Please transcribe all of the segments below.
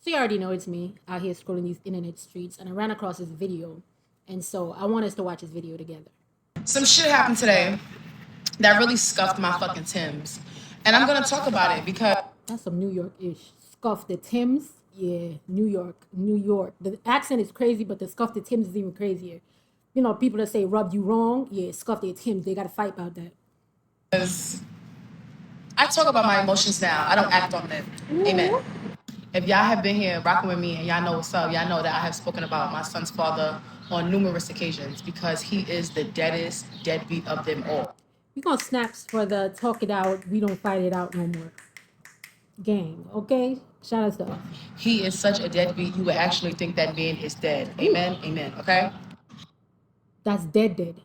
So you already know it's me out here scrolling these internet streets, and I ran across this video, and so I want us to watch this video together. Some shit happened today that really scuffed my fucking Timbs. And I'm gonna talk about it because That's some New York-ish. Scuff the Timbs. Yeah, New York, New York. The accent is crazy, but the scuff the Timbs is even crazier. You know, people that say rub you wrong, yeah, scuff their Timbs. They got to fight about that. I talk about my emotions now. I don't act on them. Amen. If y'all have been here rocking with me and y'all know what's up, y'all know that I have spoken about my son's father on numerous occasions because he is the deadest deadbeat of them all. We gonna snaps for the talk it out, we don't fight it out no more gang, okay? Shout out to us. He is such a deadbeat, you would actually think that man is dead. Amen, amen, okay? That's dead.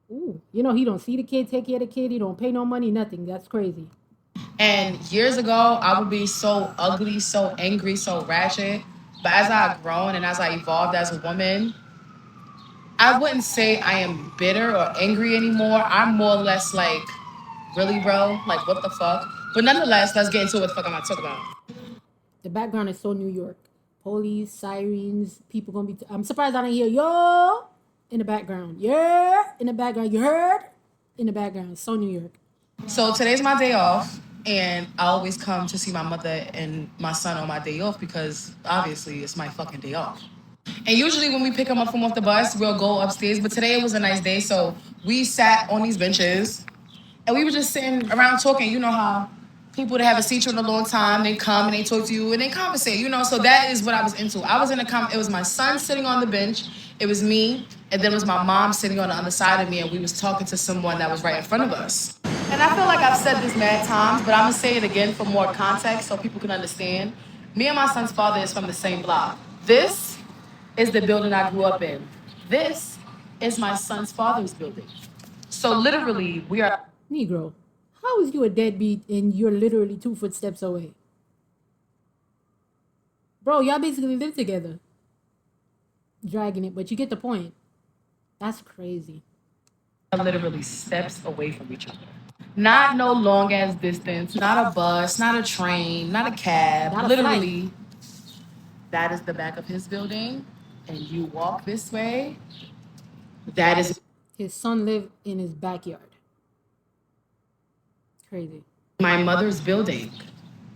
Ooh, you know, he don't see the kid, take care of the kid, he don't pay no money, nothing. That's crazy. And years ago, I would be so ugly, so angry, so ratchet. But as I've grown and as I evolved as a woman, I wouldn't say I am bitter or angry anymore. I'm more or less like, really, bro? Like, what the fuck? But nonetheless, let's get into what the fuck I'm about to talk about. The background is so New York. Police, sirens, people gonna be. I'm surprised I didn't hear yo in the background. Yeah, in the background. You heard? In the background. So New York. So today's my day off, and I always come to see my mother and my son on my day off because obviously it's my fucking day off. And usually when we pick him up from off the bus, we'll go upstairs. But today it was a nice day, so we sat on these benches and we were just sitting around talking. You know how people that haven't seen you in a long time, they come and they talk to you and they conversate, you know? So that is what I was into. I was in it was my son sitting on the bench, it was me, and then it was my mom sitting on the other side of me, and we was talking to someone that was right in front of us. And I feel like I've said this mad times, but I'm gonna say it again for more context so people can understand. Me and my son's father is from the same block. This is the building I grew up in. This is my son's father's building. So literally, we are... Negro, how is you a deadbeat and you're literally 2 footsteps away? Bro, y'all basically live together. Dragging it, but you get the point. That's crazy. Literally steps away from each other. Not no long ass distance, not a bus, not a train, not a cab. Not a literally, that is the back of his building, and you walk this way. That is his son lived in his backyard. Crazy. My mother's building.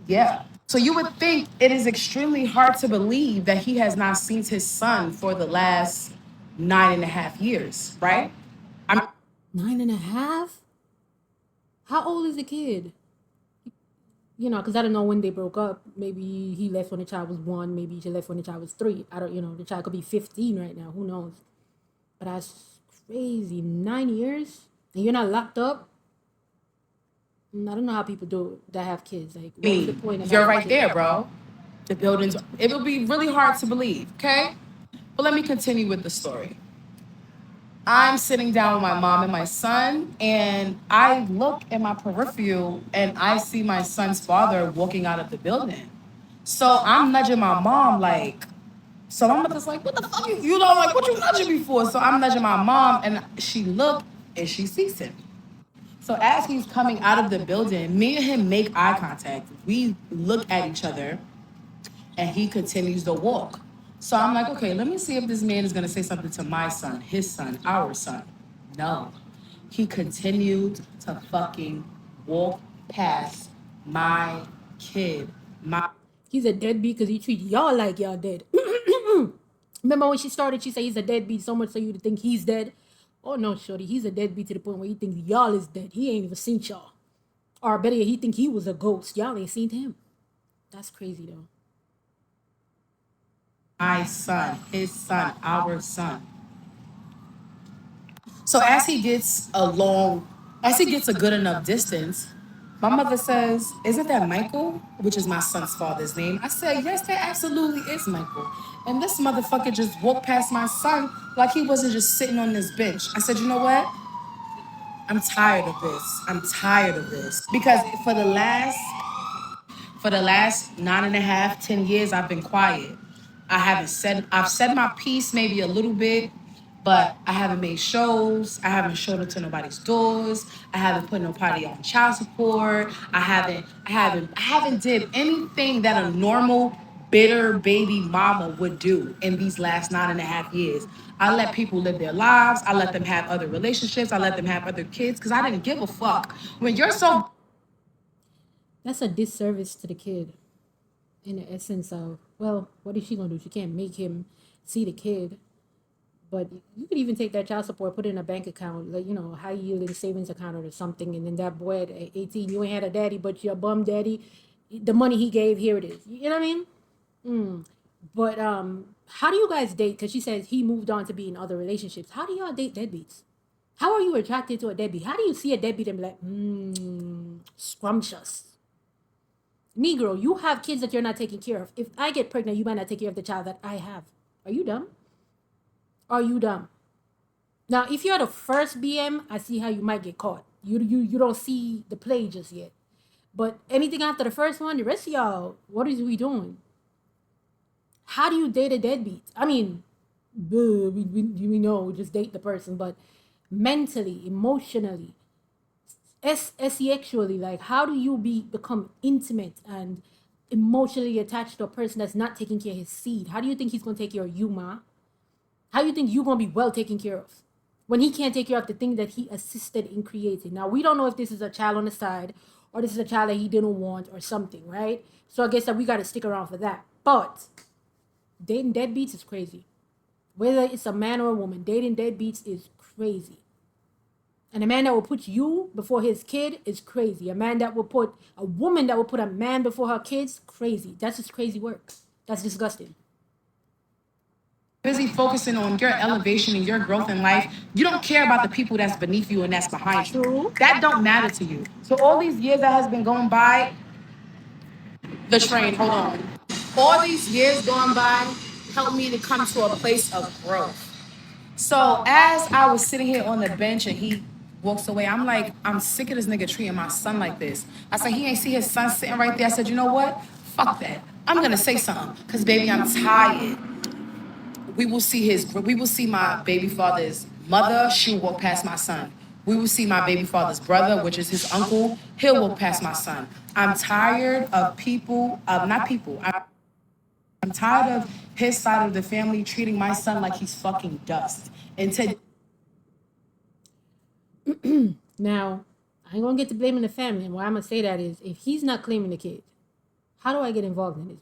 Yeah. So you would think it is extremely hard to believe that he has not seen his son for the last 9.5 years, right? 9.5? How old is the kid? You know, because I don't know when they broke up. Maybe he left when the child was 1. Maybe he left when the child was 3. I don't, you know, the child could be 15 right now. Who knows? But that's crazy. 9 years? And you're not locked up? I don't know how people do it that have kids. Like, what's the point of you're right there, bro. The buildings, it will be really hard to believe, okay? But let me continue with the story. I'm sitting down with my mom and my son, and I look at my peripheral, and I see my son's father walking out of the building. So I'm nudging my mom, like, so my mother's like, what the fuck? You know, like, what you nudging me for? So I'm nudging my mom, and she look, and she sees him. So as he's coming out of the building, me and him make eye contact. We look at each other, and he continues to walk. So I'm like, okay, let me see if this man is going to say something to my son, his son, our son. No. He continued to fucking walk past my kid. He's a deadbeat because he treats y'all like y'all dead. Remember when she started, she said he's a deadbeat so much so you to think he's dead? Oh no, shorty, he's a deadbeat to the point where he thinks y'all is dead. He ain't even seen y'all. Or better yet, he think he was a ghost. Y'all ain't seen him. That's crazy though. My son, his son, our son. So as he gets a good enough distance, my mother says, isn't that Michael? Which is my son's father's name. I said, yes, that absolutely is Michael. And this motherfucker just walked past my son like he wasn't just sitting on this bench. I said, you know what? I'm tired of this. I'm tired of this. Because for the last 9.5, 10 years, I've been quiet. I've said my piece maybe a little bit, but I haven't made shows. I haven't showed up to nobody's doors. I haven't put nobody on child support. I haven't did anything that a normal bitter baby mama would do in these last 9.5 years. I let people live their lives. I let them have other relationships. I let them have other kids because I didn't give a fuck. When you're so That's a disservice to the kid in the essence of, well, what is she going to do? She can't make him see the kid. But you could even take that child support, put it in a bank account, like, high yielding savings account or something. And then that boy at 18, you ain't had a daddy, but your bum daddy, the money he gave, here it is. You know what I mean? But how do you guys date? Because she says he moved on to be in other relationships. How do y'all date deadbeats? How are you attracted to a deadbeat? How do you see a deadbeat and be like, scrumptious? Negro, you have kids that you're not taking care of. If I get pregnant, you might not take care of the child that I have. Are you dumb? Are you dumb? Now, if you're the first BM, I see how you might get caught. You don't see the play just yet. But anything after the first one, the rest of y'all, what is we doing? How do you date a deadbeat? I mean, we know, just date the person, but mentally, emotionally, sexually, like, how do you become intimate and emotionally attached to a person that's not taking care of his seed? How do you think he's going to take care of you, ma? How do you think you're going to be well taken care of when he can't take care of the thing that he assisted in creating? Now, we don't know if this is a child on the side or this is a child that he didn't want or something, right? So I guess that we got to stick around for that. But dating deadbeats is crazy. Whether it's a man or a woman, dating deadbeats is crazy. And a man that will put you before his kid is crazy. A woman that will put a man before her kids, crazy. That's just crazy work. That's disgusting. busy focusing on your elevation and your growth in life, you don't care about the people that's beneath you and that's behind you. True. That don't matter to you. So all these years that has been going by, the train, hold on. All these years going by helped me to come to a place of growth. So as I was sitting here on the bench and he walks away, I'm like, I'm sick of this nigga treating my son like this. I said, he ain't see his son sitting right there. I said, you know what? Fuck that. I'm gonna say something. Cause baby, I'm tired. We will see my baby father's mother, she'll walk past my son. We will see my baby father's brother, which is his uncle, he'll walk past my son. I'm tired of I'm tired of his side of the family treating my son like he's fucking dust. And Now, I ain't gonna get to blaming the family. And why I'm gonna say that is, if he's not claiming the kid, how do I get involved in this?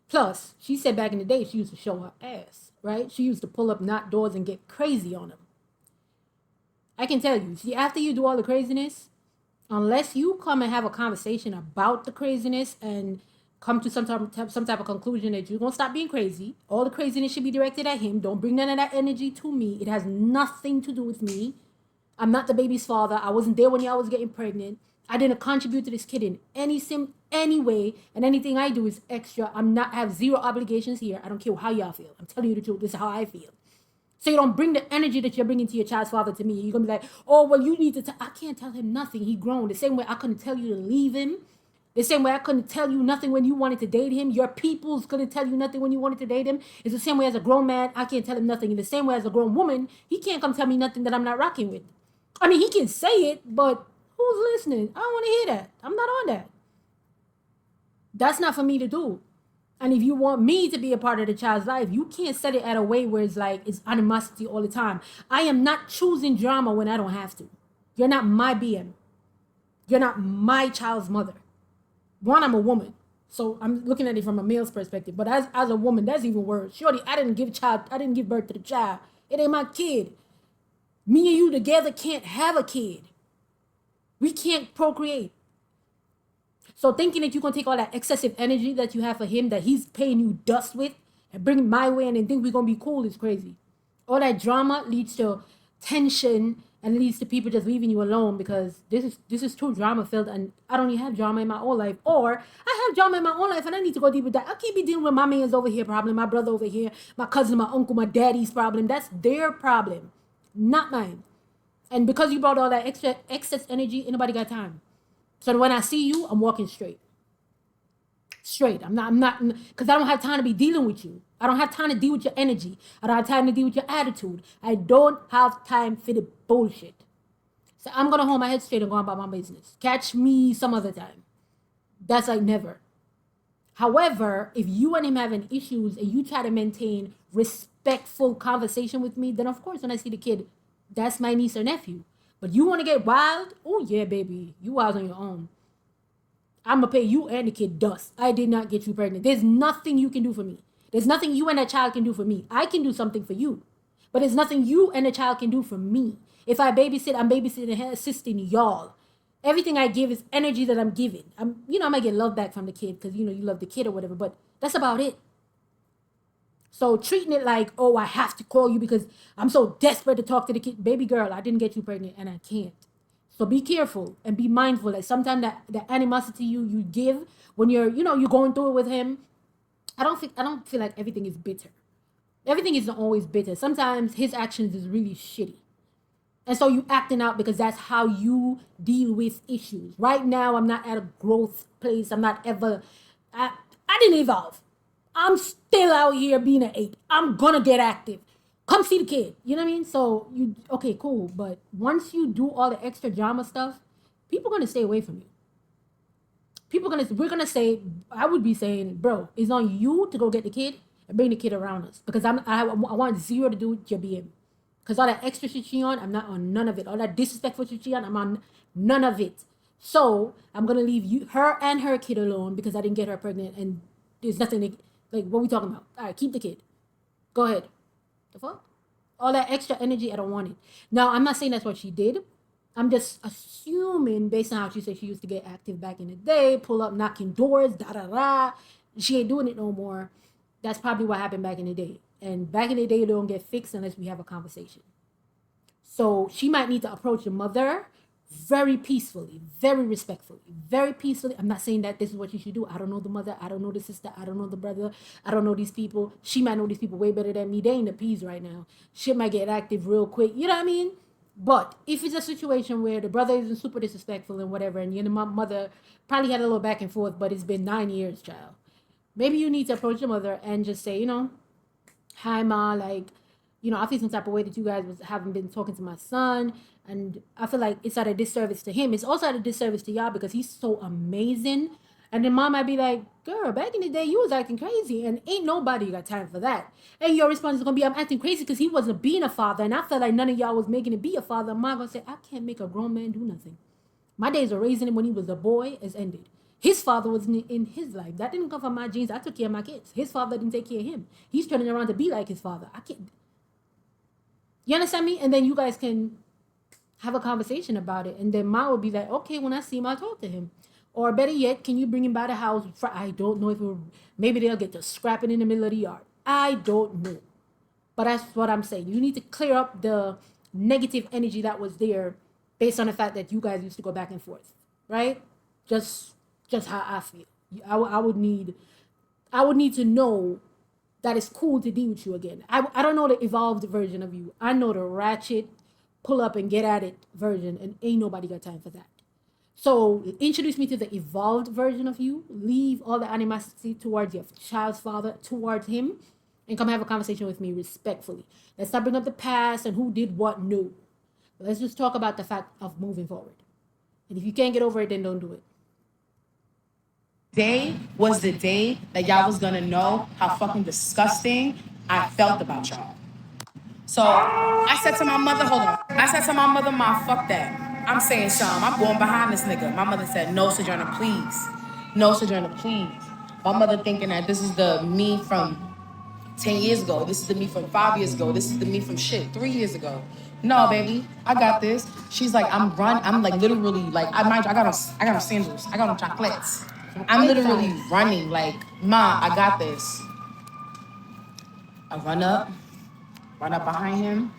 Plus, she said back in the day she used to show her ass, right? She used to pull up knock doors and get crazy on him. I can tell you, see, after you do all the craziness, unless you come and have a conversation about the craziness and come to some type of conclusion that you're gonna stop being crazy, all the craziness should be directed at him. Don't bring none of that energy to me. It has nothing to do with me. I'm not the baby's father. I wasn't there when y'all was getting pregnant. I didn't contribute to this kid in any way, and anything I do is extra. I have zero obligations here. I don't care how y'all feel. I'm telling you the truth. This is how I feel. So you don't bring the energy that you're bringing to your child's father to me. You're gonna be like, oh well, you need to. I can't tell him nothing. He grown. The same way I couldn't tell you to leave him. The same way I couldn't tell you nothing when you wanted to date him. Your peoples couldn't tell you nothing when you wanted to date him. It's the same way as a grown man, I can't tell him nothing. In the same way as a grown woman, he can't come tell me nothing that I'm not rocking with. I mean, he can say it, but who's listening? I don't want to hear that. I'm not on that. That's not for me to do. And if you want me to be a part of the child's life, you can't set it at a way where it's like it's animosity all the time. I am not choosing drama when I don't have to. You're not my BM. You're not my child's mother. One, I'm a woman. So I'm looking at it from a male's perspective. But as a woman, that's even worse. Shorty, I didn't give birth to the child. It ain't my kid. Me and you together can't have a kid. We can't procreate. So thinking that you're going to take all that excessive energy that you have for him, that he's paying you dust with, and bring it my way and then think we're going to be cool is crazy. All that drama leads to tension and leads to people just leaving you alone because this is too drama filled, and I don't even have drama in my own life. Or I have drama in my own life and I need to go deep with that. I can't be dealing with my man's over here problem, my brother over here, my cousin, my uncle, my daddy's problem. That's their problem, not mine. And because you brought all that excess energy, ain't nobody got time. So when I see you, I'm walking straight. Straight. I'm not, because I don't have time to be dealing with you. I don't have time to deal with your energy. I don't have time to deal with your attitude. I don't have time for the bullshit. So I'm gonna hold my head straight and go about my business. Catch me some other time. That's like never. However, if you and him having issues and you try to maintain respectful conversation with me, then of course when I see the kid, that's my niece or nephew. But you want to get wild? Oh yeah, baby, you wild on your own. I'm gonna pay you and the kid dust. I did not get you pregnant. There's nothing you can do for me. There's nothing you and that child can do for me. I can do something for you, but there's nothing you and the child can do for me. If I babysit, I'm babysitting and assisting y'all. Everything I give is energy that I'm giving. I might get love back from the kid because you love the kid or whatever, but that's about it. So treating it like, oh, I have to call you because I'm so desperate to talk to the kid. Baby girl, I didn't get you pregnant and I can't. So be careful and be mindful that sometimes that the animosity you give when you're going through it with him, I don't feel like everything is bitter. Everything isn't always bitter. Sometimes his actions is really shitty. And so you acting out because that's how you deal with issues. Right now, I'm not at a growth place. I'm not ever. I didn't evolve. I'm still out here being an ape. I'm gonna get active. Come see the kid. You know what I mean? So okay, cool. But once you do all the extra drama stuff, people are gonna stay away from you. We're gonna say, I would be saying, bro, it's on you to go get the kid and bring the kid around us because I want zero to do with your BM. Because all that extra shit she on, I'm not on none of it. All that disrespectful shit she on, I'm on none of it. So I'm gonna leave her and her kid alone because I didn't get her pregnant and there's nothing like what we talking about. All right, keep the kid. Go ahead. The fuck? All that extra energy, I don't want it. Now I'm not saying that's what she did. I'm just assuming based on how she said she used to get active back in the day, pull up knocking doors, da da da. She ain't doing it no more. That's probably what happened back in the day. And back in the day, they don't get fixed unless we have a conversation. So she might need to approach the mother very peacefully, very respectfully, very peacefully. I'm not saying that this is what you should do. I don't know the mother. I don't know the sister. I don't know the brother. I don't know these people. She might know these people way better than me. They ain't the peas right now. Shit might get active real quick. You know what I mean? But if it's a situation where the brother isn't super disrespectful and whatever, and my mother probably had a little back and forth, but it's been 9 years, child. Maybe you need to approach the mother and just say, hi ma, like, I feel some type of way that you guys haven't been talking to my son, and I feel like it's at a disservice to him. It's also at a disservice to y'all because he's so amazing. And then mom might be like, girl, back in the day you was acting crazy and ain't nobody got time for that. And your response is gonna be, I'm acting crazy because he wasn't being a father and I felt like none of y'all was making it be a father. Mom gonna say, I can't make a grown man do nothing. My days of raising him when he was a boy has ended. His father was in his life. That didn't come from my genes. I took care of my kids. His father didn't take care of him. He's turning around to be like his father. I can't. You understand me? And then you guys can have a conversation about it. And then mom would be like, okay, when I see him, I'll talk to him. Or better yet, can you bring him by the house? I don't know if maybe they'll get to scrapping in the middle of the yard. I don't know. But that's what I'm saying. You need to clear up the negative energy that was there based on the fact that you guys used to go back and forth. Right? Just how I feel. I would need to know that it's cool to deal with you again. I don't know the evolved version of you. I know the ratchet, pull up and get at it version, and ain't nobody got time for that. So introduce me to the evolved version of you. Leave all the animosity towards your child's father, towards him, and come have a conversation with me respectfully. Let's not bring up the past and who did what. No. Let's just talk about the fact of moving forward. And if you can't get over it, then don't do it. Day was the day that y'all was gonna know how fucking disgusting I felt about y'all. So I said to my mother, hold on. I said to my mother, Ma, fuck that. I'm saying something. I'm going behind this nigga. My mother said, no, Sojourner, please. No, Sojourner, please. My mother thinking that this is the me from 10 years ago. This is the me from 5 years ago. This is the me from 3 years ago. No, baby, I got this. She's like, I'm like literally like I got on sandals. I got on chocolates. I'm literally running like, Ma, I got this. I run up behind him.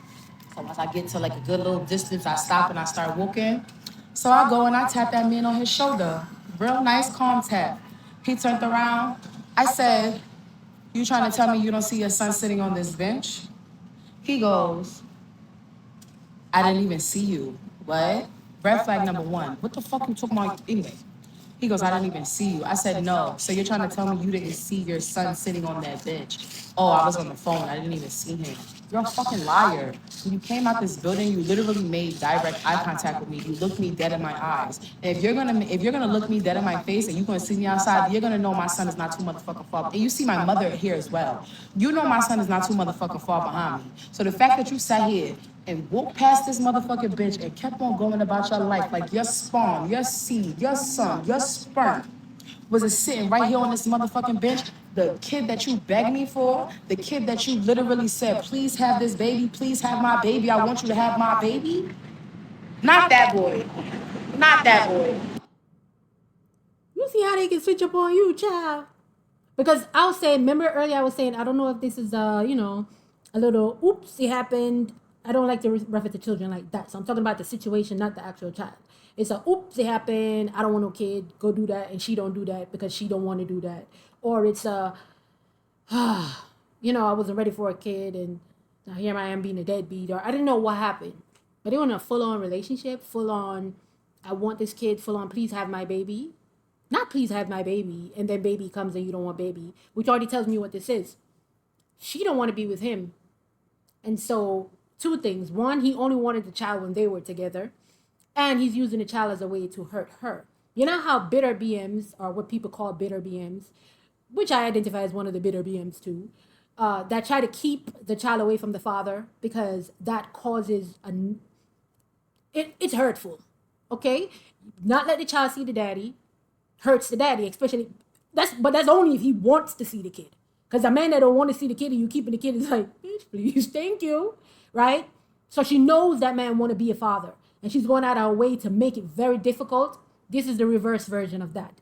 So once I get to like a good little distance, I stop and I start walking. So I go and I tap that man on his shoulder. Real nice, calm tap. He turned around. I said, you trying to tell me you don't see your son sitting on this bench? He goes, I didn't even see you. What? Red flag number one. What the fuck you talking about anyway? He goes, I didn't even see you. I said, no. So you're trying to tell me you didn't see your son sitting on that bench? Oh, I was on the phone. I didn't even see him. You're a fucking liar. When you came out this building, you literally made direct eye contact with me. You looked me dead in my eyes. And if you're gonna look me dead in my face and you're gonna see me outside, you're gonna know my son is not too motherfucking far. And you see my mother here as well. You know my son is not too motherfucking far behind me. So the fact that you sat here and walked past this motherfucking bitch and kept on going about your life like your spawn, your seed, your son, your sperm was sitting right here on this motherfucking bench. The kid that you begged me for, the kid that you literally said, please have this baby, please have my baby, I want you to have my baby. Not that boy. Not that boy. You see how they can switch up on you, child? Because I was saying, remember earlier I was saying, I don't know if this is, a little oops, it happened. I don't like to refer to children like that. So I'm talking about the situation, not the actual child. It's a oops, it happened. I don't want no kid. Go do that. And she don't do that because she don't want to do that. Or it's a, I wasn't ready for a kid and now here I am being a deadbeat. Or I didn't know what happened. But they were in a full-on relationship, full-on, I want this kid, full-on, please have my baby. Not please have my baby, and then baby comes and you don't want baby, which already tells me what this is. She don't want to be with him. And so, two things. One, he only wanted the child when they were together, and he's using the child as a way to hurt her. You know how bitter BMs are what people call bitter BMs, which I identify as one of the bitter BMs too, that try to keep the child away from the father because that causes it's hurtful. Okay? Not let the child see the daddy hurts the daddy, especially that's only if he wants to see the kid. Because a man that don't want to see the kid and you keeping the kid is like, bitch, please, thank you, right? So she knows that man want to be a father, and she's going out of her way to make it very difficult. This is the reverse version of that.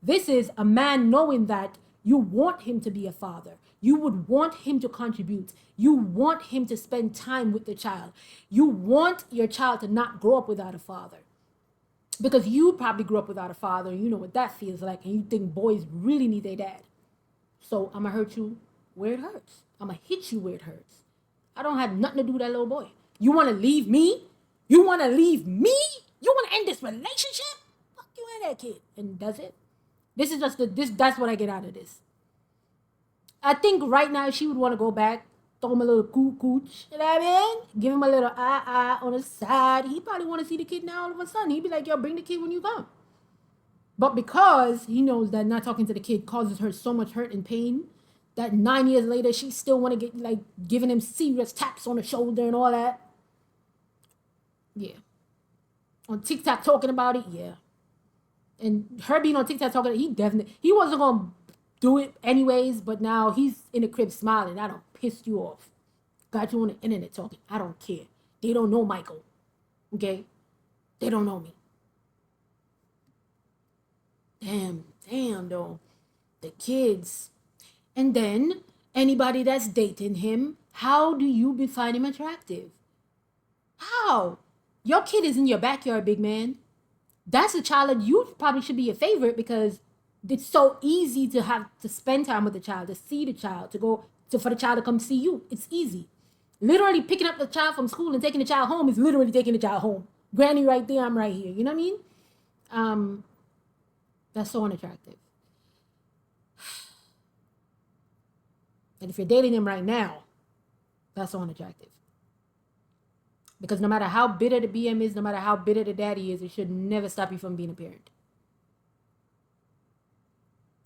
This is a man knowing that you want him to be a father. You would want him to contribute. You want him to spend time with the child. You want your child to not grow up without a father. Because you probably grew up without a father and you know what that feels like, and you think boys really need their dad. So I'm going to hurt you where it hurts. I'm going to hit you where it hurts. I don't have nothing to do with that little boy. You want to leave me? You want to leave me? You want to end this relationship? Fuck you and that kid. And that's it. This is just that's what I get out of this. I think right now she would want to go back, throw him a little cooch, you know what I mean? Give him a little on the side. He probably want to see the kid now all of a sudden. He'd be like, yo, bring the kid when you come. But because he knows that not talking to the kid causes her so much hurt and pain, that 9 years later, she still want to get, like, giving him serious taps on the shoulder and all that. Yeah. On TikTok talking about it, yeah. And her being on TikTok talking, he wasn't going to do it anyways, but now he's in the crib smiling. I don't piss you off. Got you on the internet talking. I don't care. They don't know Michael. Okay? They don't know me. Damn, though. The kids. And then, anybody that's dating him, how do you find him attractive? How? Your kid is in your backyard, big man. That's a child that you probably should be a favorite because it's so easy to have to spend time with the child, to see the child, for the child to come see you. It's easy. Literally picking up the child from school and taking the child home is literally taking the child home. Granny right there, I'm right here. You know what I mean? That's so unattractive. And if you're dating him right now, that's so unattractive. Because no matter how bitter the BM is, no matter how bitter the daddy is, it should never stop you from being a parent.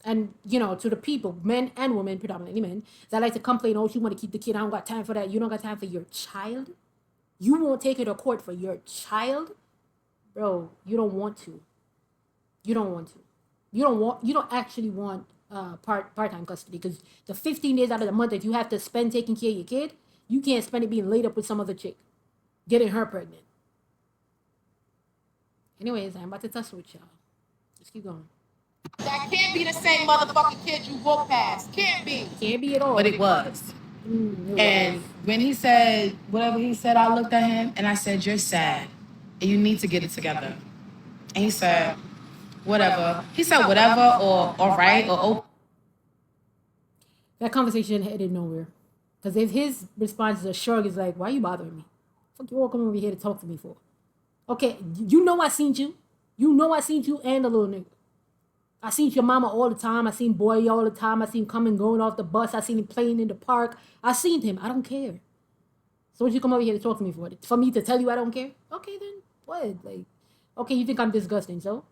And, to the people, men and women, predominantly men, that like to complain, oh, you want to keep the kid, I don't got time for that. You don't got time for your child? You won't take her to court for your child? Bro, you don't want to. You don't want to. You don't actually want part-time custody, because the 15 days out of the month that you have to spend taking care of your kid, you can't spend it being laid up with some other chick, getting her pregnant. Anyways, I'm about to tussle with y'all. Let's keep going. That can't be the same motherfucking kid you walked past. Can't be. Can't be at all. But it was. And when he said whatever he said, I looked at him and I said, you're sad. And you need to get it together. And he said, whatever. He said whatever or all right or oh. That conversation headed nowhere. Because if his response is a shrug, is like, why are you bothering me? Fuck you all coming over here to talk to me for? Okay, you know I seen you. You know I seen you and the little nigga. I seen your mama all the time. I seen boy all the time. I seen him coming, going off the bus. I seen him playing in the park. I seen him. I don't care. So what you come over here to talk to me for? For me to tell you I don't care? Okay then. What? Like, okay, you think I'm disgusting, so?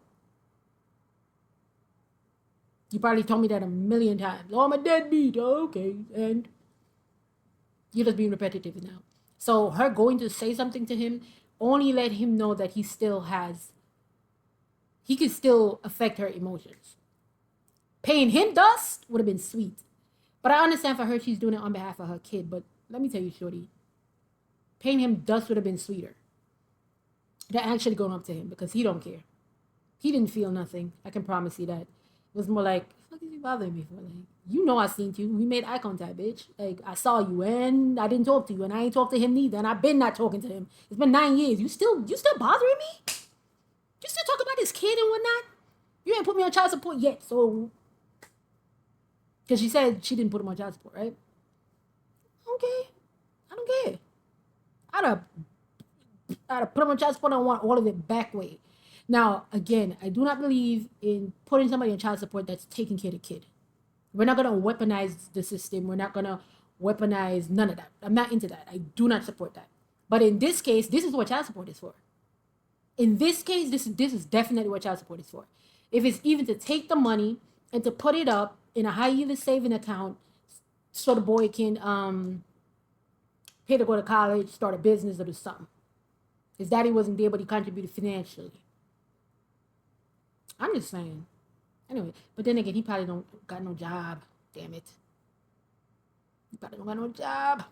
You probably told me that a million times. Oh, I'm a deadbeat. Oh, okay. And you're just being repetitive now. So her going to say something to him only let him know that he can still affect her emotions. Paying him dust would have been sweet. But I understand for her, she's doing it on behalf of her kid. But let me tell you, shorty, paying him dust would have been sweeter than actually going up to him because he don't care. He didn't feel nothing. I can promise you that. It was more like, what is you bothering me for? Like, you know I seen you. We made eye contact, bitch. Like, I saw you and I didn't talk to you and I ain't talked to him neither. And I've been not talking to him. It's been 9 years. You still bothering me? You still talking about this kid and whatnot? You ain't put me on child support yet, so. Because she said she didn't put him on child support, right? Okay. I don't care. I'd have put him on child support. I want all of it back way. Now, again, I do not believe in putting somebody on child support that's taking care of the kid. We're not going to weaponize the system. We're not going to weaponize none of that. I'm not into that. I do not support that. But in this case, this is what child support is for. In this case, this is definitely what child support is for. If it's even to take the money and to put it up in a high yield saving account so the boy can pay to go to college, start a business, or do something. His daddy wasn't there, but he contributed financially. I'm just saying. Anyway, but then again, he probably don't got no job. Damn it. He probably don't got no job.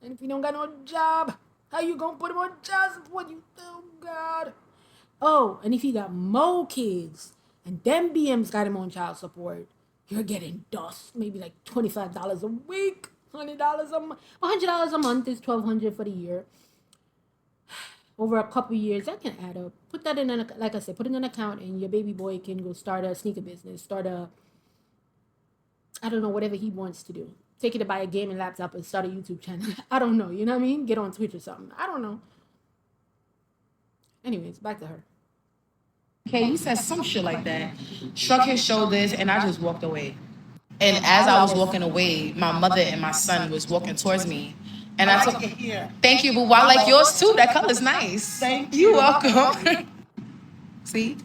And if he don't got no job, how you gonna put him on child support? Oh God. Oh, and if he got more kids and them BMs got him on child support, you're getting dust. Maybe like $25 a week, $100 a month. $100 a month is $1,200 for the year. Over a couple years, that can add up. Put that in like I said, put it in an account, and your baby boy can go start a sneaker business, I don't know, whatever he wants to do. Take it to buy a gaming laptop and start a YouTube channel. I don't know, you know what I mean? Get on Twitch or something. I don't know. Anyways, back to her. Okay, he said some shit like that, shrugged his shoulders, and I just walked away. And as I was walking away, my mother and my son was walking towards me. And I told, thank you, boo. I like yours too. That color's nice. Thank you. You're welcome. See?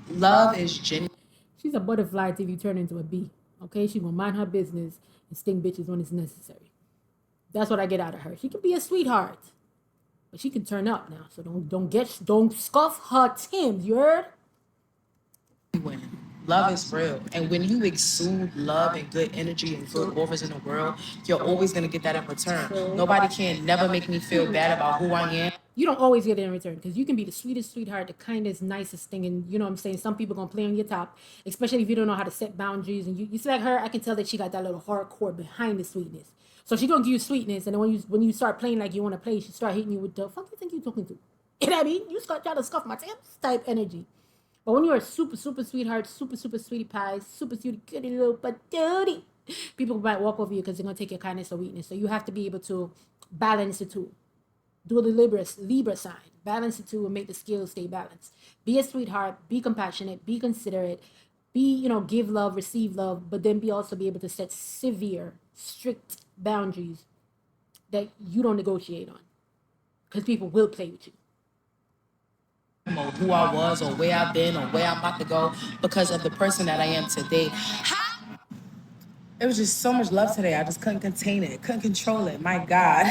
Love is genuine. She's a butterfly till you turn into a bee. Okay? She gonna mind her business and sting bitches when it's necessary. That's what I get out of her. She can be a sweetheart. But she can turn up now. So don't scuff her Timbs, you heard? Love is real. And when you exude love and good energy and good auras in the world, you're always going to get that in return. Nobody can never make me feel bad about who I am. You don't always get it in return because you can be the sweetest sweetheart, the kindest, nicest thing. And you know what I'm saying? Some people going to play on your top, especially if you don't know how to set boundaries. And you see like her, I can tell that she got that little hardcore behind the sweetness. So she's going to give you sweetness. And then when you start playing like you want to play, she start hitting you with the fuck you think you talking to? You know what I mean? You start trying to scuff my Timbs type energy. But when you're a super, super sweetheart, super, super sweetie pie, super sweetie kitty little patootie, people might walk over you because they're going to take your kindness or weakness. So you have to be able to balance the two. Do the Libra sign. Balance the two and make the scales stay balanced. Be a sweetheart. Be compassionate. Be considerate. Be, give love, receive love. But then also be able to set severe, strict boundaries that you don't negotiate on. Because people will play with you. Or who I was or where I've been or where I'm about to go because of the person that I am today. It was just so much love today. I just couldn't contain it, couldn't control it. My God.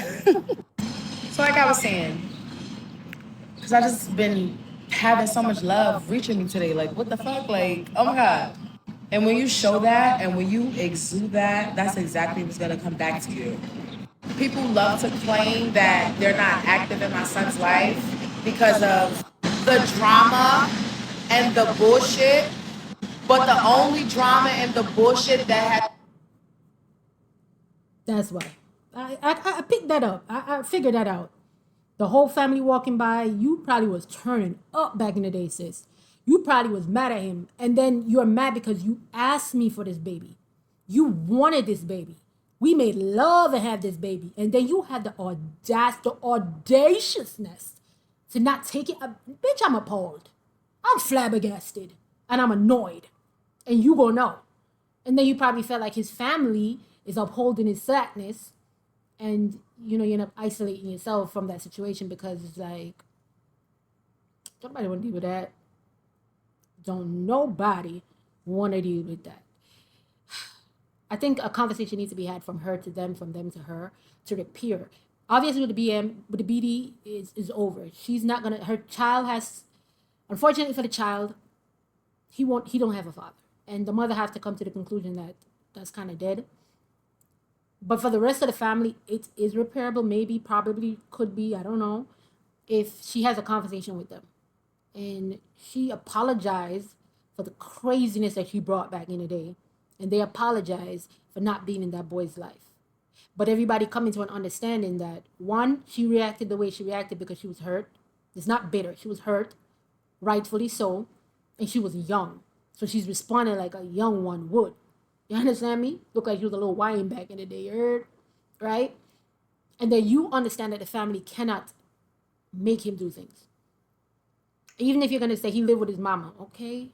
So like I was saying, because I just been having so much love reaching me today. Like, what the fuck? Like, oh my God. And when you show that and when you exude that, that's exactly what's going to come back to you. People love to claim that they're not active in my son's life because of the drama and the bullshit, but the only drama and the bullshit that had. That's why. I picked that up. I figured that out. The whole family walking by, you probably was turning up back in the day, sis. You probably was mad at him. And then you're mad because you asked me for this baby. You wanted this baby. We made love and have this baby. And then you had the audaciousness to not take it. Bitch, I'm appalled. I'm flabbergasted. and I'm annoyed, and you gonna know. And then you probably felt like his family is upholding his sadness, and you know you end up isolating yourself from that situation because it's like nobody want to deal with that. Don't nobody want to deal with that. I think a conversation needs to be had from her to them, from them to her, to the peer. Obviously, with the BM, with the BD is over. She's not gonna. Her child has, unfortunately for the child, he don't have a father, and the mother has to come to the conclusion that that's kind of dead. But for the rest of the family, it is repairable. Maybe, probably, could be. I don't know. If she has a conversation with them, and she apologized for the craziness that she brought back in the day, and they apologized for not being in that boy's life. But everybody coming to an understanding that one, she reacted the way she reacted because she was hurt. It's not bitter. She was hurt, rightfully so, and she was young. So she's responding like a young one would. You understand me? Look like she was a little whine back in the day, you heard? Right? And then you understand that the family cannot make him do things. Even if you're gonna say he lived with his mama, okay?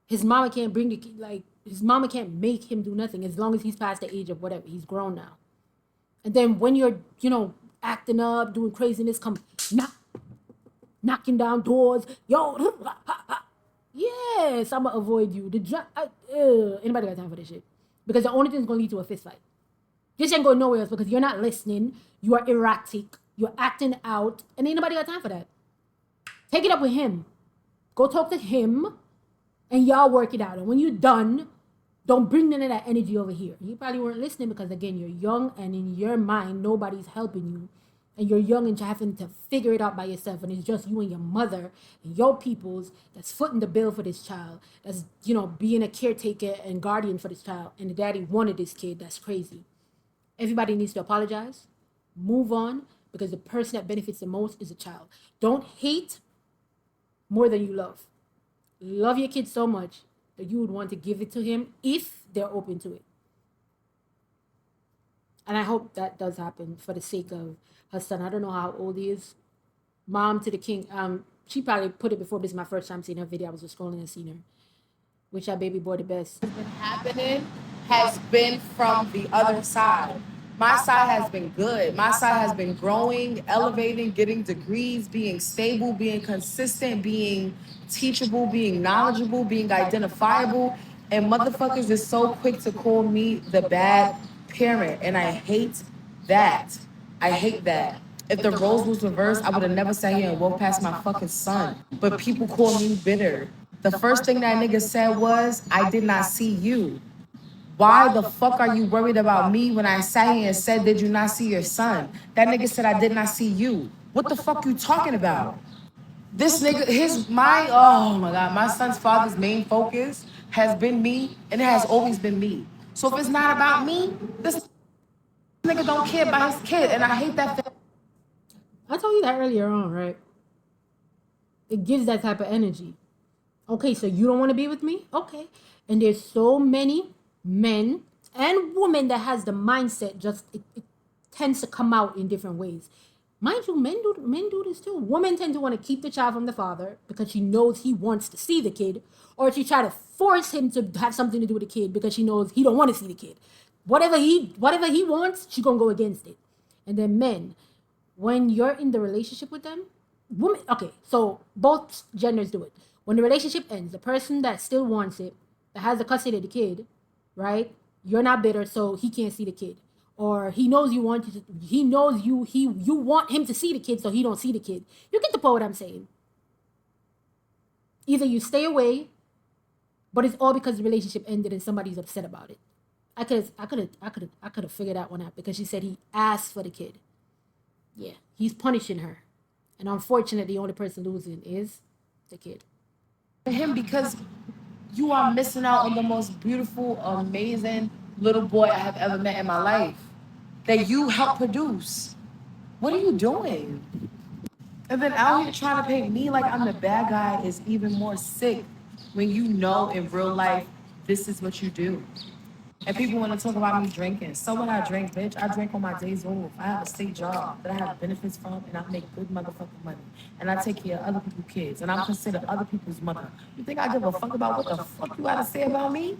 His mama can't bring the kid, like his mama can't make him do nothing as long as he's past the age of whatever. He's grown now. And then when you're, acting up, doing craziness, come knocking down doors, yo, yes, I'ma avoid you. Anybody got time for this shit? Because the only thing is gonna lead to a fist fight. This ain't going nowhere else because you're not listening. You are erratic. You're acting out, and ain't nobody got time for that. Take it up with him. Go talk to him, and y'all work it out. And when you're done, don't bring none of that energy over here. You probably weren't listening because, again, you're young, and in your mind, nobody's helping you. And you're young and you're having to figure it out by yourself. And it's just you and your mother and your peoples that's footing the bill for this child. That's, being a caretaker and guardian for this child. And the daddy wanted this kid. That's crazy. Everybody needs to apologize. Move on, because the person that benefits the most is a child. Don't hate more than you love. Love your kid so much that you would want to give it to him if they're open to it. And I hope that does happen for the sake of her son. I don't know how old he is. Mom to the king. She probably put it before. This is my first time seeing her video. I was just scrolling and seeing her. Wish our baby boy the best. What's been happening has been from the other side. My side has been good. My side has been growing, elevating, getting degrees, being stable, being consistent, being teachable, being knowledgeable, being identifiable. And motherfuckers is so quick to call me the bad parent. And I hate that. I hate that. If the roles was reversed, I would have never sat here and walked past my fucking son. But people call me bitter. The first thing that nigga said was, I did not see you. Why the fuck are you worried about me when I sat here and said, did you not see your son? That nigga said, I did not see you. What the fuck you talking about? This nigga, oh my God, my son's father's main focus has been me, and it has always been me. So if it's not about me, this nigga don't care about his kid, and I hate that. I told you that earlier on, right? It gives that type of energy. Okay, so you don't want to be with me? Okay. And there's so many men and women that has the mindset, just it tends to come out in different ways. Mind you, men do this too. Women tend to want to keep the child from the father because she knows he wants to see the kid, or she try to force him to have something to do with the kid because she knows he don't want to see the kid. Whatever he wants, she gonna go against it. And then men, when you're in the relationship with them, women, okay, so both genders do it. When the relationship ends, the person that still wants it, that has the custody of the kid, right? You're not bitter, so he can't see the kid. Or he knows you want to, he knows you want him to see the kid, so he don't see the kid. You get the point what I'm saying. Either you stay away, but it's all because the relationship ended and somebody's upset about it. I could have figured that one out because she said he asked for the kid. Yeah, he's punishing her. And unfortunately, the only person losing is the kid. Him, because you are missing out on the most beautiful, amazing little boy I have ever met in my life that you helped produce. What are you doing? And then out here trying to paint me like I'm the bad guy is even more sick when you know in real life this is what you do. And people want to talk about me drinking. So what I drink, bitch? I drink on my days off. I have a state job that I have benefits from, and I make good motherfucking money. And I take care of other people's kids, and I'm considered other people's mother. You think I give a fuck about what the fuck you got to say about me?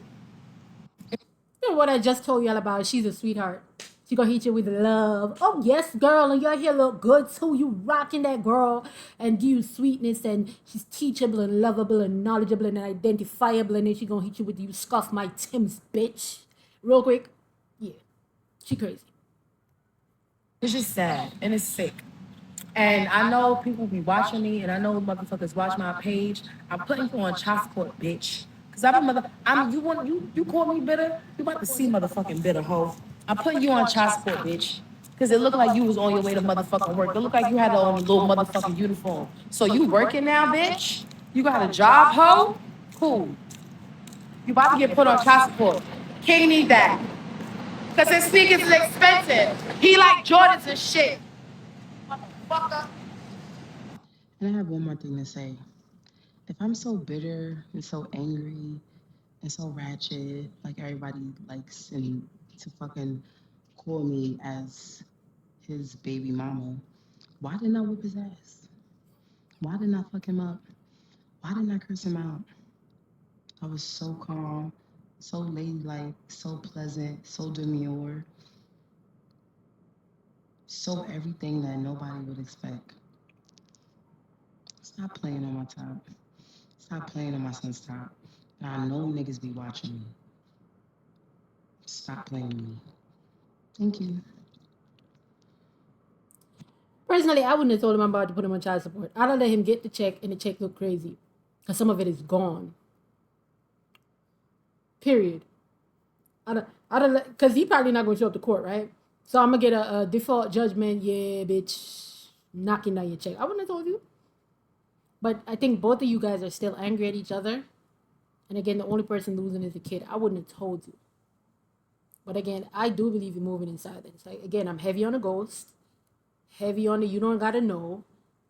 You know what I just told y'all about? She's a sweetheart. She gonna hit you with love. Oh yes, girl, and your hair look good too. You rocking that girl and give you sweetness, and she's teachable and lovable and knowledgeable and identifiable. And then she gonna hit you with you scuff my Tim's, bitch. Real quick, yeah, she crazy. It's just sad and it's sick. And I know people be watching me, and I know motherfuckers watch my page. I'm putting you on child support, bitch. Cause I'm you call me bitter. You about to see motherfucking bitter hoe. I'm putting you on child support, bitch. Cause it looked like you was on your way to motherfucking work. It looked like you had on a little motherfucking uniform. So you working now, bitch? You got a job, hoe? Cool. You about to get put on child support. King need that. Cause his sneakers is expensive. He like Jordans and shit. Motherfucker. And I have one more thing to say. If I'm so bitter and so angry and so ratchet, like everybody likes and to fucking call me as his baby mama, why didn't I whip his ass? Why didn't I fuck him up? Why didn't I curse him out? I was so calm, so ladylike, so pleasant, so demure, so everything that nobody would expect. Stop playing on my top. Stop playing on my son's top. And I know niggas be watching me. Stop playing with me. Thank you. Personally, I wouldn't have told him I'm about to put him on child support. I'd have let him get the check, and the check look crazy, cause some of it is gone. Period. Cause he probably not gonna show up to court, right? So I'm gonna get a default judgment. Yeah, bitch, knocking down your check. I wouldn't have told you. But I think both of you guys are still angry at each other. And again, the only person losing is the kid. I wouldn't have told you. But again, I do believe in moving in silence. Like, again, I'm heavy on the ghost, heavy on the you don't gotta know,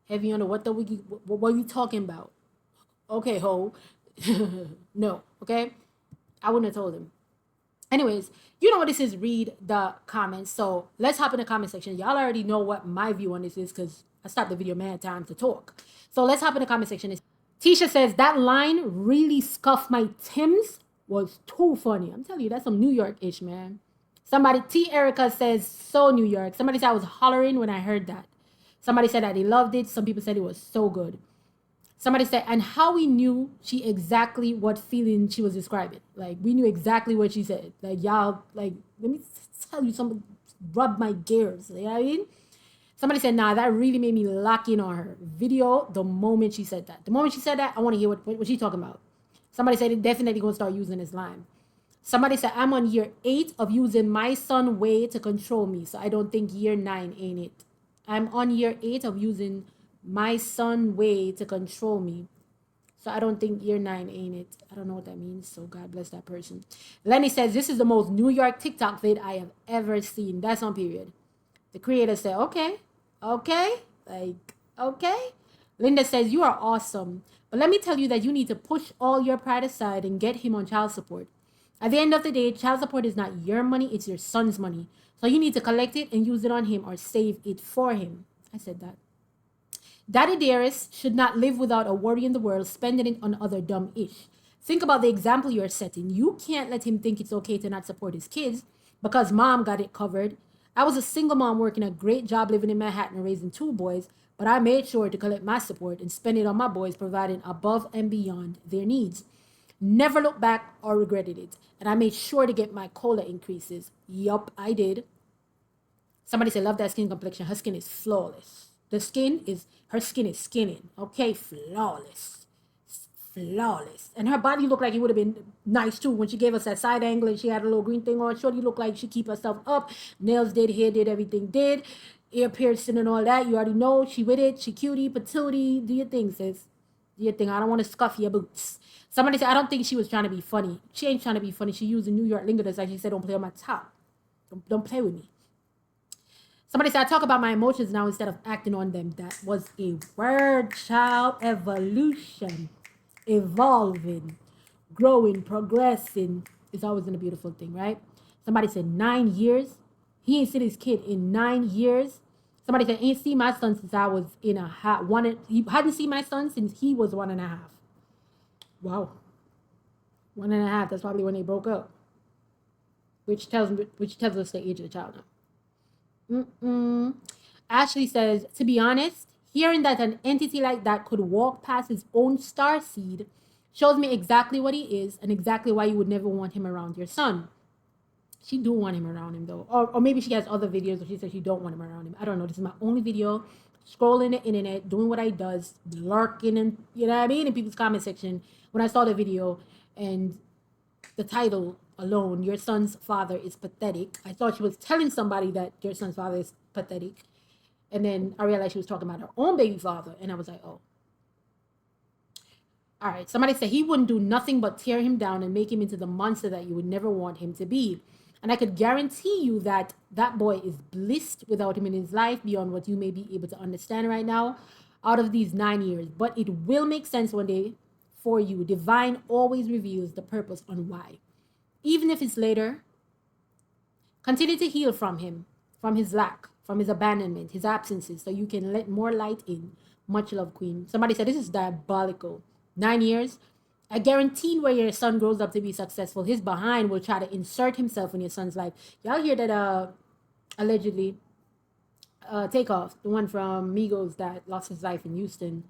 heavy on the what are you talking about? Okay, ho. No, okay? I wouldn't have told him. Anyways, you know what this is, read the comments. So let's hop in the comment section. Y'all already know what my view on this is because I stopped the video mad time to talk. So let's hop in the comment section. Tisha says, that line really scuffed my Tims was too funny. I'm telling you, that's some New York-ish, man. Somebody, T. Erica says, so New York. Somebody said I was hollering when I heard that. Somebody said that they loved it. Some people said it was so good. Somebody said, and how we knew she exactly what feeling she was describing. Like, we knew exactly what she said. Like, y'all, like, let me tell you something, rub my gears. You know what I mean? Somebody said, nah, that really made me lock in on her. Video the moment she said that. The moment she said that, I want to hear what she's talking about. Somebody said, it definitely going to start using this line. Somebody said, I'm on year 8 of using my son way to control me. So I don't think year 9 ain't it. I'm on year 8 of using my son way to control me. So I don't think year 9 ain't it. I don't know what that means. So God bless that person. Lenny says, this is the most New York TikTok vid I have ever seen. That's on period. The creator said, okay. Like, okay. Linda says, you are awesome. But let me tell you that you need to push all your pride aside and get him on child support. At the end of the day, child support is not your money, it's your son's money. So you need to collect it and use it on him or save it for him. I said that. Daddy Dearest should not live without a worry in the world, spending it on other dumb ish. Think about the example you're setting. You can't let him think it's okay to not support his kids because mom got it covered. I was a single mom working a great job living in Manhattan and raising 2 boys, but I made sure to collect my support and spend it on my boys, providing above and beyond their needs. Never looked back or regretted it. And I made sure to get my cola increases. Yup, I did. Somebody said, love that skin complexion. Her skin is flawless. Her skin is skinning. Okay, flawless. Flawless. And her body looked like it would have been nice too when she gave us that side angle and she had a little green thing on. Shorty looked like she keep herself up. Nails did, hair did, everything did. Ear piercing and all that. You already know. She with it. She cutie, patootie. Do your thing, sis. Do your thing. I don't want to scuff your boots. Somebody said, I don't think she was trying to be funny. She ain't trying to be funny. She used the New York lingo that's like she said, don't play on my top. Don't play with me. Somebody said, I talk about my emotions now instead of acting on them. That was a word, child. Evolution. Evolving. Growing. Progressing. It's always been a beautiful thing, right? Somebody said 9 years. He ain't seen his kid in 9 years. Somebody said, ain't seen my son since I was in a one. He hadn't seen my son since he was 1.5. Wow. 1.5. That's probably when they broke up. Which tells us the age of the child now. Ashley says, to be honest, hearing that an entity like that could walk past his own star seed shows me exactly what he is and exactly why you would never want him around your son. She do want him around him though. Or maybe she has other videos where she says she don't want him around him. I don't know. This is my only video. Scrolling the internet, doing what I does, lurking and you know what I mean, in people's comment section. When I saw the video and the title alone, your son's father is pathetic. I thought she was telling somebody that your son's father is pathetic. And then I realized she was talking about her own baby father. And I was like, oh. All right. Somebody said he wouldn't do nothing but tear him down and make him into the monster that you would never want him to be. And I could guarantee you that that boy is blissed without him in his life beyond what you may be able to understand right now out of these 9 years. But it will make sense one day for you. Divine always reveals the purpose on why. Even if it's later, continue to heal from him, from his lack, from his abandonment, his absences, so you can let more light in. Much love, Queen. Somebody said this is diabolical. 9 years. I guarantee where your son grows up to be successful, his behind will try to insert himself in your son's life. Y'all hear that allegedly Takeoff, the one from Migos that lost his life in Houston.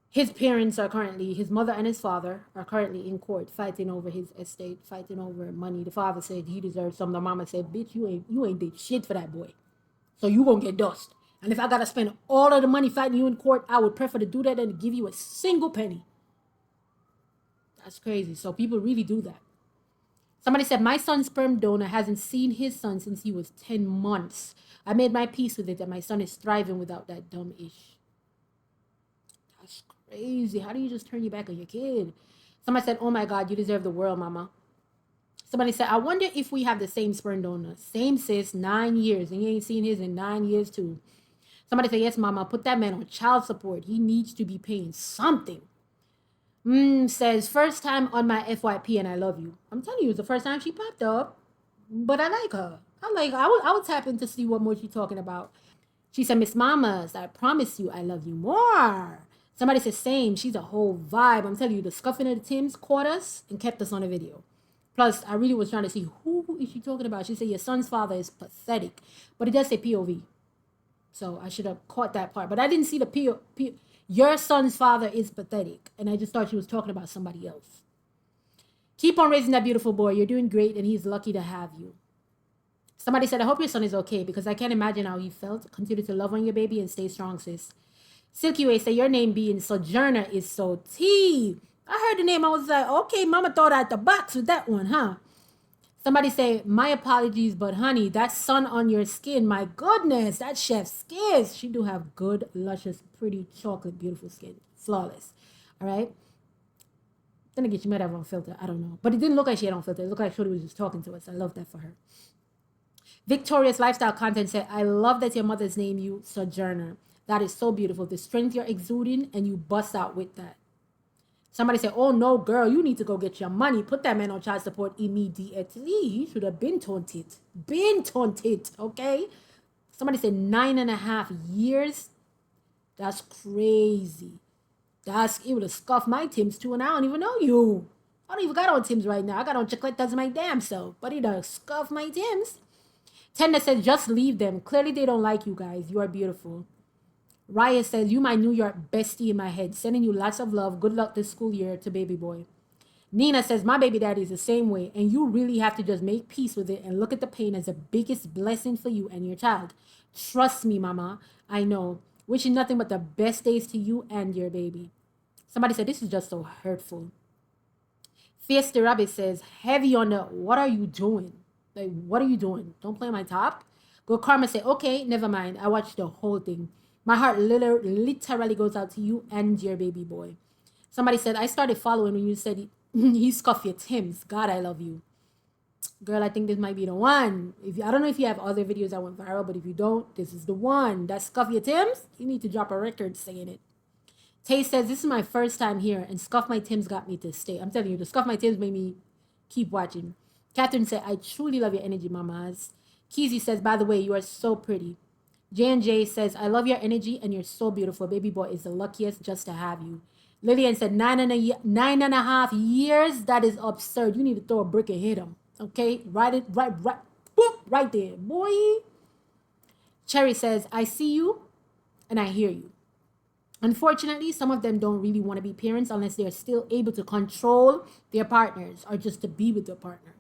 His parents are currently, his mother and his father are currently in court fighting over his estate, fighting over money. The father said he deserves some. The mama said, bitch, you ain't did shit for that boy. So you gonna get dust. And if I gotta spend all of the money fighting you in court, I would prefer to do that than to give you a single penny. That's crazy. So people really do that. Somebody said, my son's sperm donor hasn't seen his son since he was 10 months. I made my peace with it that my son is thriving without that dumb ish. That's crazy. How do you just turn your back on your kid? Somebody said, oh my God, you deserve the world, mama. Somebody said, I wonder if we have the same sperm donor. Same sis, 9 years. And you ain't seen his in 9 years too. Somebody said, yes, mama, put that man on child support. He needs to be paying something. Says, first time on my FYP and I love you. I'm telling you, it's the first time she popped up. But I like her. I would tap in to see what more she's talking about. She said, Miss Mamas, I promise you I love you more. Somebody said, same. She's a whole vibe. I'm telling you, the scuffing of the Tims caught us and kept us on a video. Plus, I really was trying to see who is she talking about. She said, your son's father is pathetic. But it does say POV. So I should have caught that part. But I didn't see the POV. Your son's father is pathetic. And I just thought she was talking about somebody else. Keep on raising that beautiful boy. You're doing great and he's lucky to have you. Somebody said, I hope your son is okay because I can't imagine how he felt. Continue to love on your baby and stay strong, sis. Silky Way say, your name being Sojourner is so tea. I heard the name. I was like, okay, mama thought out the box with that one, huh? Somebody say, my apologies, but honey, that sun on your skin, my goodness, that chef's kiss. She do have good, luscious, pretty, chocolate, beautiful skin. Flawless. All right? Then again, she might have on filter. I don't know. But it didn't look like she had on filter. It looked like Shorty was just talking to us. I love that for her. Victorious Lifestyle Content said, I love that your mother's name you Sojourner. That is so beautiful. The strength you're exuding and you bust out with that. Somebody said, oh no, girl, you need to go get your money. Put that man on child support immediately. He should have been taunted. Okay? Somebody said 9.5 years. That's crazy. It would have scuffed my Tims too, and I don't even know you. I don't even got on Tims right now. I got on Chicletas my damn self. But it done scuffed my Tims. Tenda says, just leave them. Clearly they don't like you guys. You are beautiful. Raya says, you my New York bestie in my head. Sending you lots of love. Good luck this school year to baby boy. Nina says, my baby daddy is the same way. And you really have to just make peace with it and look at the pain as the biggest blessing for you and your child. Trust me, mama. I know. Wishing nothing but the best days to you and your baby. Somebody said, this is just so hurtful. Fierce the Rabbit says, heavy on the, what are you doing? Like, what are you doing? Don't play my top. Good Karma said, okay, never mind. I watched the whole thing. My heart literally goes out to you and your baby boy. Somebody said, I started following when you said he scuffed your Tims. God, I love you. Girl, I think this might be the one. I don't know if you have other videos that went viral, but if you don't, this is the one. That scuff your Tims? You need to drop a record saying it. Tay says, this is my first time here, and scuff my Tims got me to stay. I'm telling you, the scuff my Tims made me Keep watching. Catherine said, I truly love your energy, mamas. Keezy says, by the way, you are so pretty. J&J says, I love your energy and you're so beautiful. Baby boy is the luckiest just to have you. Lillian said, 9.5 years? That is absurd. You need to throw a brick and hit him. Okay? Right, boop, right there. Boy. Cherry says, I see you and I hear you. Unfortunately, some of them don't really want to be parents unless they're still able to control their partners or just to be with their partner.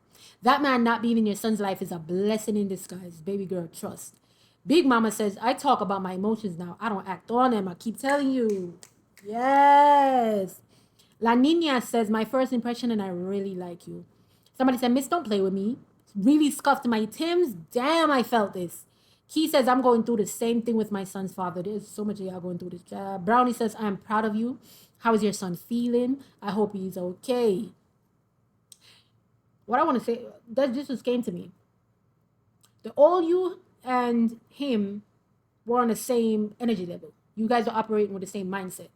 That man not being in your son's life is a blessing in disguise. Baby girl, trust. Big Mama says, I talk about my emotions now. I don't act on them. I keep telling you. Yes. La Nina says, my first impression and I really like you. Somebody said, Miss, don't play with me. Really scuffed my Tims. Damn, I felt this. Key says, I'm going through the same thing with my son's father. There's so much of y'all going through this. Brownie says, I'm proud of you. How is your son feeling? I hope he's okay. What I want to say, that just came to me. All you and him were on the same energy level. You guys are operating with the same mindset.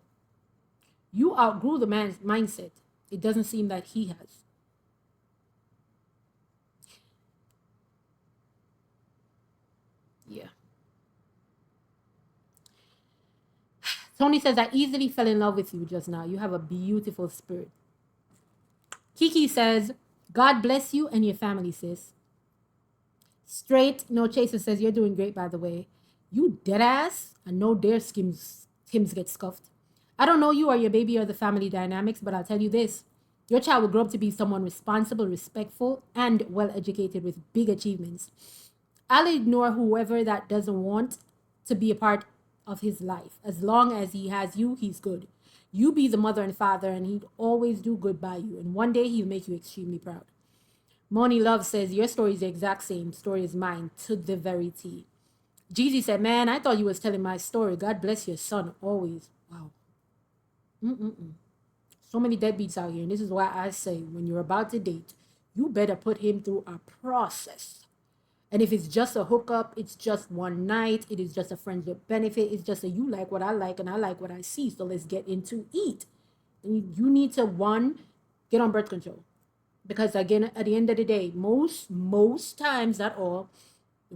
You outgrew the man's mindset. It doesn't seem that he has. Yeah. Tony says, I easily fell in love with you just now. You have a beautiful spirit. Kiki says, God bless you and your family, sis. Straight No Chaser says, you're doing great, by the way. You dead ass. I know their Tims get scuffed. I don't know you or your baby or the family dynamics, but I'll tell you this. Your child will grow up to be someone responsible, respectful, and well-educated with big achievements. I'll ignore whoever that doesn't want to be a part of his life. As long as he has you, he's good. You be the mother and father, and he'd always do good by you. And one day he'll make you extremely proud. Moni Love says, your story is the exact same story as mine, to the very T. Jeezy said, man, I thought you was telling my story. God bless your son, always. Wow. So many deadbeats out here. And this is why I say, when you're about to date, you better put him through a process. And if it's just a hookup, it's just one night, it is just a friendship benefit, it's just a you like what I like and I like what I see, so let's get into it. And you need to, one, get on birth control. Because again, at the end of the day, most times, not all,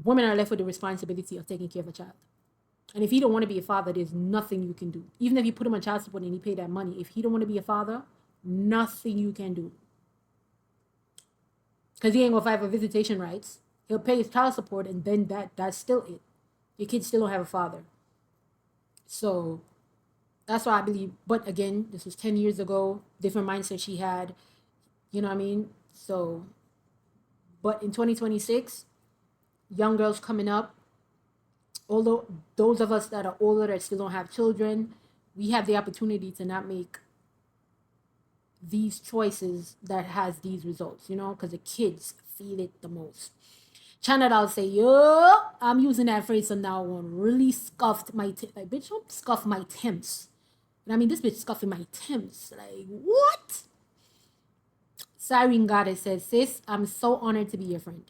women are left with the responsibility of taking care of a child. And if he don't want to be a father, there's nothing you can do. Even if you put him on child support and he pay that money, if he don't want to be a father, nothing you can do. Because he ain't gonna fight for visitation rights. He'll pay his child support, and then that's still it. Your kids still don't have a father. So that's why I believe. But again, this was 10 years ago. Different mindset she had. You know what I mean? So, but in 2026, young girls coming up, although those of us that are older that still don't have children, we have the opportunity to not make these choices that has these results, you know, because the kids feel it the most. China I'll say, yo, I'm using that phrase from now on. Really scuffed my like, bitch, don't scuff my Tims. And I mean, this bitch scuffing my Tims. Like, what? Siren Goddess says, sis, I'm so honored to be your friend.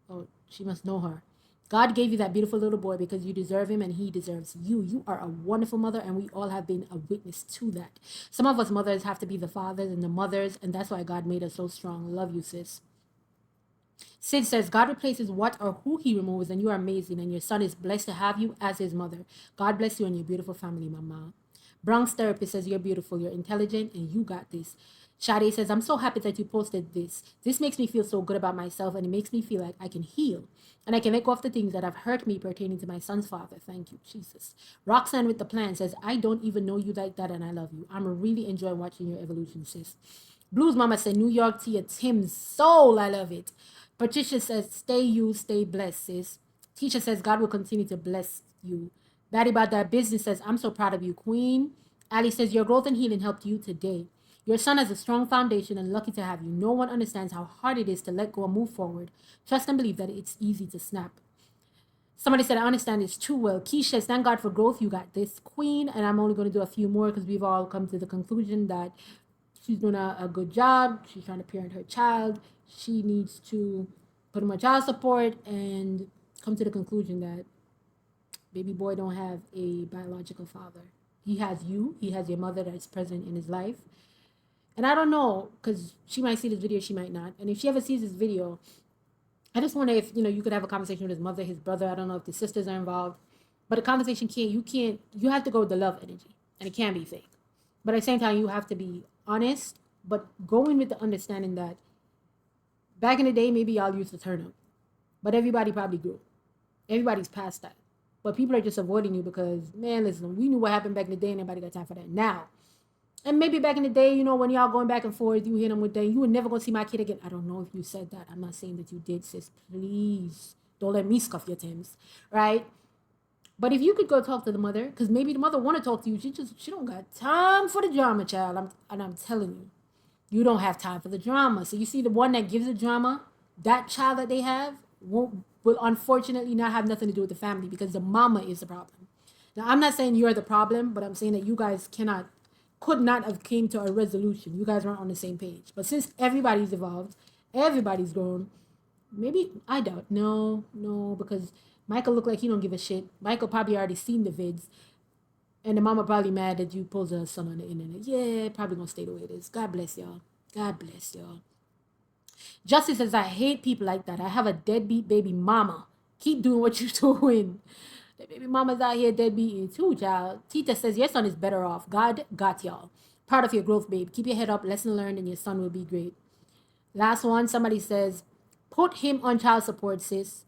Oh, she must know her. God gave you that beautiful little boy because you deserve him and he deserves you. You are a wonderful mother, and we all have been a witness to that. Some of us mothers have to be the fathers and the mothers, and that's why God made us so strong. Love you, sis. Sid says, God replaces what or who he removes, and you are amazing, and your son is blessed to have you as his mother. God bless you and your beautiful family, mama. Bronx Therapist says, you're beautiful, you're intelligent, and you got this. Shade says, I'm so happy that you posted this. This makes me feel so good about myself, and it makes me feel like I can heal, and I can let go of the things that have hurt me pertaining to my son's father. Thank you, Jesus. Roxanne with the plan says, I don't even know you like that, and I love you. I'm really enjoying watching your evolution, sis. Blues Mama said, New York to your Tim's soul. I love it. Patricia says, stay you, stay blessed, sis. Teacher says, God will continue to bless you. Batty About That Business says, I'm so proud of you, Queen. Ali says, your growth and healing helped you today. Your son has a strong foundation and lucky to have you. No one understands how hard it is to let go and move forward. Trust and believe that it's easy to snap. Somebody said, I understand this too well. Keisha says, thank God for growth. You got this, Queen. And I'm only going to do a few more because we've all come to the conclusion that she's doing a good job. She's trying to parent her child. She needs to put him on child support and come to the conclusion that baby boy don't have a biological father. He has you. He has your mother that's present in his life. And I don't know, because she might see this video, she might not. And if she ever sees this video, I just wonder if, you could have a conversation with his mother, his brother. I don't know if the sisters are involved. But a conversation you have to go with the love energy. And it can't be fake. But at the same time, you have to be honest, but go in with the understanding that back in the day, maybe y'all used to turn up. But everybody probably grew. Everybody's past that. But people are just avoiding you because, man, listen, we knew what happened back in the day and nobody got time for that now. And maybe back in the day, when y'all going back and forth, you hit them with that, you were never going to see my kid again. I don't know if you said that. I'm not saying that you did, sis. Please don't let me scuff your Tims, right? But if you could go talk to the mother, because maybe the mother want to talk to you, she don't got time for the drama, child. I'm telling you, you don't have time for the drama. So you see the one that gives the drama, that child that they have will unfortunately not have nothing to do with the family because the mama is the problem. Now I'm not saying you're the problem, but I'm saying that you guys could not have came to a resolution. You guys weren't on the same page. But since everybody's evolved, everybody's grown, maybe I doubt. No, because Michael looked like he don't give a shit. Michael probably already seen the vids. And the mama probably mad that you posted her son on the internet. Yeah, probably gonna stay the way it is. God bless y'all. God bless y'all. Justice says, I hate people like that. I have a deadbeat baby mama. Keep doing what you're doing. The baby mama's out here deadbeating too, child. Tita says, your son is better off. God got y'all. Part of your growth, babe. Keep your head up. Lesson learned, and your son will be great. Last one, somebody says, put him on child support, sis.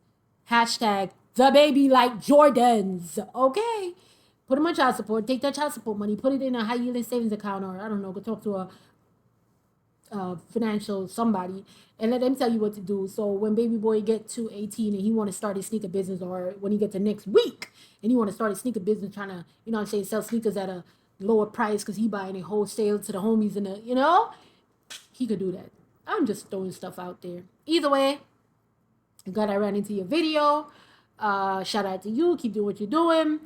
Hashtag the baby like Jordans. Okay. Put him on child support. Take that child support money. Put it in a high yielding savings account, or I don't know, go talk to a financial somebody and let them tell you what to do. So when baby boy get to 18 and he want to start his sneaker business, or when he get to next week and he want to start his sneaker business, trying to, sell sneakers at a lower price because he buying it wholesale to the homies and he could do that. I'm just throwing stuff out there. Either way, I'm glad I ran into your video. Shout out to you. Keep doing what you're doing.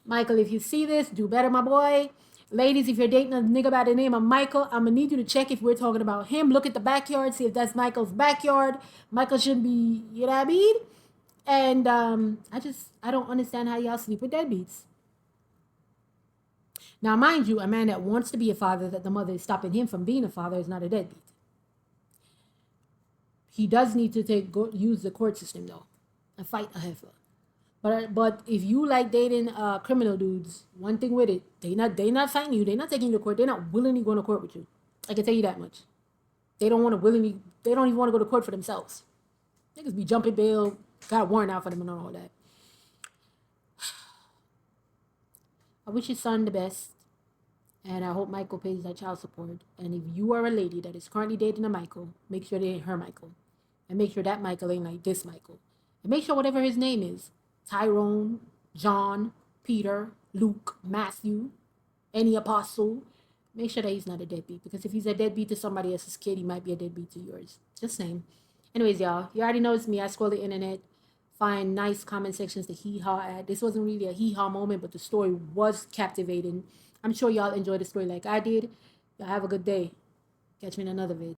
Michael, if you see this, do better, my boy. Ladies, if you're dating a nigga by the name of Michael, I'm gonna need you to check if we're talking about him. Look at the backyard, see if that's Michael's backyard. Michael shouldn't be, you know what I mean? And I don't understand how y'all sleep with deadbeats. Now, mind you, a man that wants to be a father, that the mother is stopping him from being a father, is not a deadbeat. He does need to use the court system though, and fight a heifer. But if you like dating criminal dudes, one thing with it, they not fighting you. They not taking you to court. They're not willingly going to court with you. I can tell you that much. They don't even want to go to court for themselves. Niggas be jumping bail, got a warrant out for them and all that. I wish your son the best. And I hope Michael pays that child support. And if you are a lady that is currently dating a Michael, make sure they ain't her Michael. And make sure that Michael ain't like this Michael. And make sure whatever his name is, Tyrone, John, Peter, Luke, Matthew, any apostle, make sure that he's not a deadbeat. Because if he's a deadbeat to somebody else's kid, he might be a deadbeat to yours. Just saying. Anyways, y'all, you already know it's me. I scroll the internet, find nice comment sections to hee-haw at. This wasn't really a hee-haw moment, but the story was captivating. I'm sure y'all enjoyed the story like I did. Y'all have a good day. Catch me in another vid.